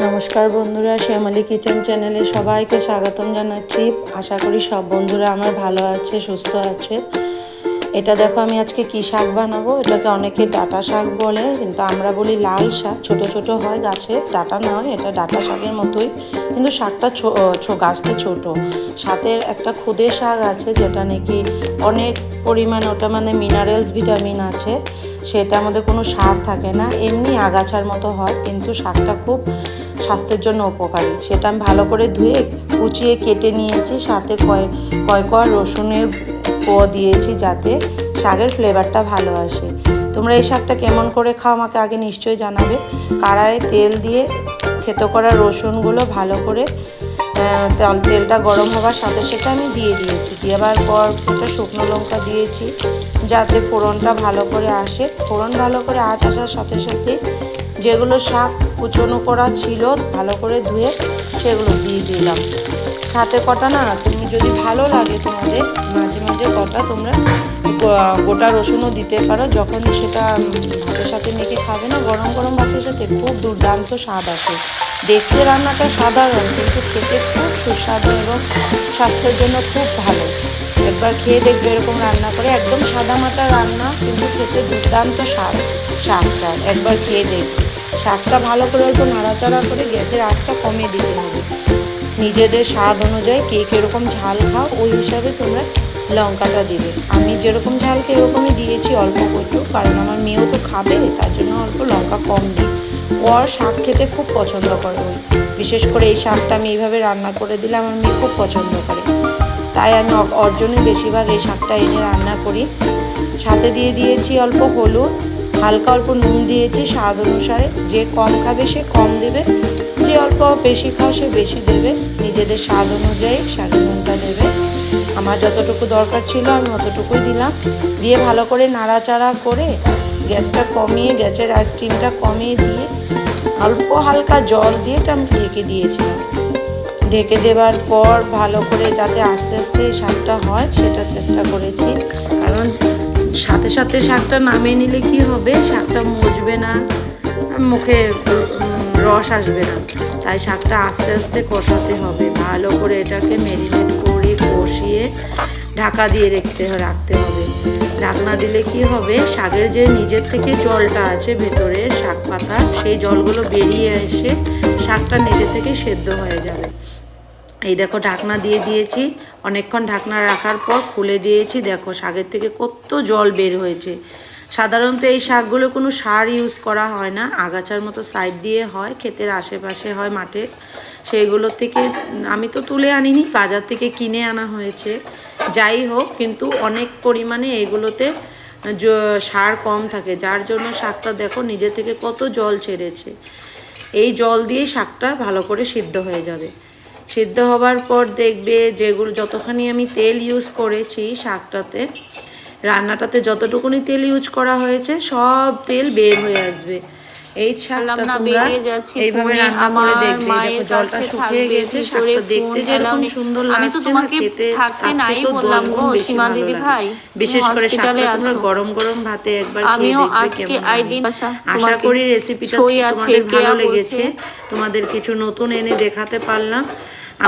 নমস্কার বন্ধুরা, শ্যামলী কিচেন চ্যানেলে সবাইকে স্বাগতম জানাচ্ছি। আশা করি সব বন্ধুরা আমার ভালো আছে, সুস্থ আছে। এটা দেখো আমি আজকে কি শাক বানাবো। এটাকে অনেকে ডাঁটা শাক বলে, কিন্তু আমরা বলি লাল শাক। ছোট ছোট হয় গাছে, ডাঁটা নয়, এটা ডাঁটা শাকের মতোই, কিন্তু শাকটা গাছটা ছোট। সাথে একটা খুদে শাক আছে যেটা নাকি অনেক পরিমাণ, ওটা মানে মিনারেলস ভিটামিন আছে। সেটার মধ্যে কোনো সার থাকে না, এমনি আগাছার মতো হয়, কিন্তু শাকটা খুব স্বাস্থ্যের জন্য উপকারী। সেটা আমি ভালো করে ধুয়ে কুচিয়ে কেটে নিয়েছি, সাথে কয় রসুনের কোয়া দিয়েছি যাতে শাকের ফ্লেভারটা ভালো আসে। তোমরা এই শাকটা কেমন করে খাও আমাকে আগে নিশ্চয়ই জানাবে। কড়াইয়ে তেল দিয়ে থেতো করা রসুনগুলো ভালো করে তেলটা গরম হওয়ার সাথে সাথে আমি দিয়ে দিয়েছি। দেওয়ার পর একটা শুকনো লঙ্কা দিয়েছি যাতে ফোড়নটা ভালো করে আসে। ফোড়ন ভালো করে আসার সাথে সাথে যেগুলো শাক কুচনো করা ছিল ভালো করে ধুয়ে সেগুলো দিয়ে দিলাম। সাথে কটা না, তুমি যদি ভালো লাগে তোমাদের মাঝে মাঝে কটা তোমরা গোটা রসুনও দিতে পারো। যখন সেটা ভাতের সাথে মেখে খাবে না, গরম গরম ভাতের সাথে খুব দুর্দান্ত স্বাদ আসে। দেখতে রান্নাটা সাধারণ, কিন্তু খেতে খুব সুস্বাদু এবং স্বাস্থ্যের জন্য খুব ভালো। একবার খেয়ে দেখবে এরকম রান্না করে, একদম সাদামাটা রান্না, কিন্তু খেতে দুর্দান্ত স্বাদ শাকটা। একবার খেয়ে দেখবে। শাকটা ভালো করে অল্প নাড়াচাড়া করে গ্যাসের আঁচটা কমিয়ে দিতে হবে। নিজেদের স্বাদ অনুযায়ী কে কীরকম ঝাল খাও ওই হিসাবে তোমরা লঙ্কাটা দেবে। আমি যেরকম ঝাল খাই এরকমই দিয়েছি, অল্প একটু, কারণ আমার মেয়েও তো খাবে, তার জন্য অল্প লঙ্কা কম দিই। ওর শাক খেতে খুব পছন্দ করে, বিশেষ করে এই শাকটা আমি এইভাবে রান্না করে দিলে আমার মেয়ে খুব পছন্দ করে, তাই আমি ওর জন্য বেশিরভাগ এই শাকটা এনে রান্না করি। সাথে দিয়ে দিয়েছি অল্প হলুদ, হালকা অল্প নুন দিয়েছি স্বাদ অনুসারে। যে কম খাবে সে কম দেবে, যে অল্প বেশি খাও সে বেশি দেবে। নিজেদের স্বাদ অনুযায়ী শাকের নুনটা দেবে। আমার যতটুকু দরকার ছিল আমি অতটুকুই দিলাম। দিয়ে ভালো করে নাড়াচাড়া করে গ্যাসটা কমিয়ে, গ্যাসের স্টিমটা কমিয়ে দিয়ে অল্প হালকা জল দিয়ে এটা আমি ঢেকে দিয়েছিলাম। ঢেকে দেওয়ার পর ভালো করে যাতে আস্তে আস্তে শাকটা হয় সেটা চেষ্টা করেছি, কারণ সাথে সাথে শাকটা নামিয়ে নিলে কি হবে, শাকটা মজবে না, মুখে রস আসবে না। তাই শাকটা আস্তে আস্তে কষাতে হবে। ভালো করে এটাকে ম্যারিনেট করে কষিয়ে ঢাকা দিয়ে রাখতে হবে। ঢাকনা দিলে কি হবে, শাকের যে নিজের থেকে জলটা আছে ভেতরের শাক পাতা, সেই জলগুলো বেরিয়ে এসে শাকটা নিজে থেকে সেদ্ধ হয়ে যাবে। এই দেখো ঢাকনা দিয়ে দিয়েছি, অনেকক্ষণ ঢাকনা রাখার পর খুলে দিয়েছি। দেখো শাকের থেকে কত জল বের হয়েছে। সাধারণত এই শাকগুলো কোনো সার ইউজ করা হয় না, আগাছার মতো সাইড দিয়ে হয়, ক্ষেতের আশেপাশে হয় মাঠে। সেইগুলো থেকে আমি তো তুলে আনিনি, বাজার থেকে কিনে আনা হয়েছে। যাই হোক, কিন্তু অনেক পরিমাণে এগুলোতে সার কম থাকে, যার জন্য শাকটা দেখো নিজে থেকে কত জল ছেড়েছে। এই জল দিয়ে শাকটা ভালো করে সিদ্ধ হয়ে যাবে। সিদ্ধ হবার পর দেখবে যেগুলো যতখানি আমি তেল ইউজ করেছি শাকটাতে, রান্নাটাতে যতটুকুনি তেল ইউজ করা হয়েছে সব তেল বের হয়ে আসবে। এই শাকটা তোমরা এইভাবে রান্না করে দেখবে। দেখো জলটা শুকিয়ে গেছে, শাকটা দেখতে যেরকম সুন্দর লাগছে না, খেতে তার থেকেও 10 গুণ বেশি ভালো লাগে। বিশেষ করে শাকটা তোমরা গরম গরম ভাতে একবার খেয়ে দেখবে কেমন লাগে। আশা করি রেসিপিটা তোমাদের ভালো লেগেছে, তোমাদের কিছু নতুন এনে দেখাতে পারলাম।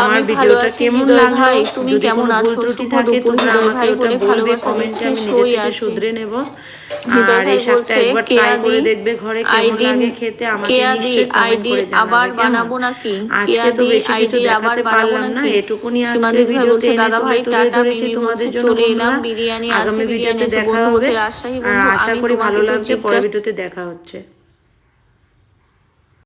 আমার ভিডিওটা কেমন লাগলো, যদি কোনো ভুল ত্রুটি থাকে তোমরা আমাকে ওটা বলবে কমেন্টে, আমি নিজে থেকে শুধরে নেব। আর এই শাকটা একবার ট্রাই করে দেখবে ঘরে, কেমন লাগে খেতে আমাকে নিশ্চয়ই কমেন্ট করে জানাবে। আজকে তো বেশি কিছু দেখাতে পারলাম না, এটুকুনি আজকে ভিডিওতে এনে তুলে ধরেছি তোমাদের জন্য বন্ধুরা। আগামী ভিডিওতে দেখা হবে, আর আশা করি ভালো লাগছে। পরের ভিডিওতে দেখা হচ্ছে।